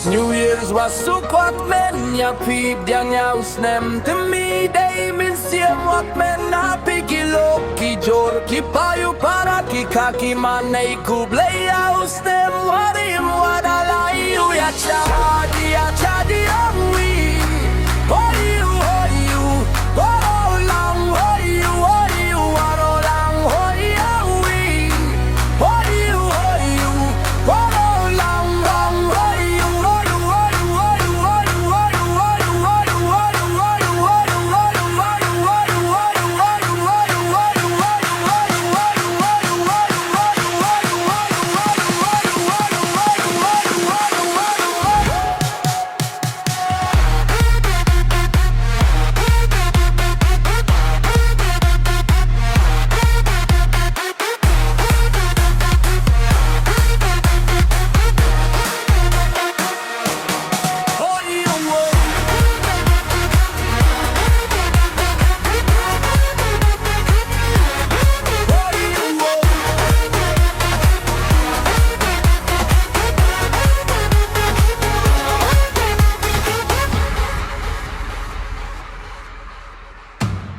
New Year's was so quick, men, ya peep, yang ya usnem to me, they min siem wak men, happy kilo, ki jor, ki payu para, ki kaki manay kublay, ya usnem, wadim, wadalay, ya chadi, we, hoyu, wado lang, hoyu, wado lang, hoyu, we, hoyu, wado lang,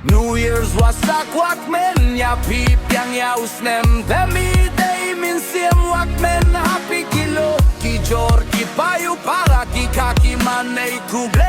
New Year's was a kwak men, ya peep yang ya usnem Demi day min siem wak men, happy kilo, ki jor, ki payu para, ki kaki manay kuble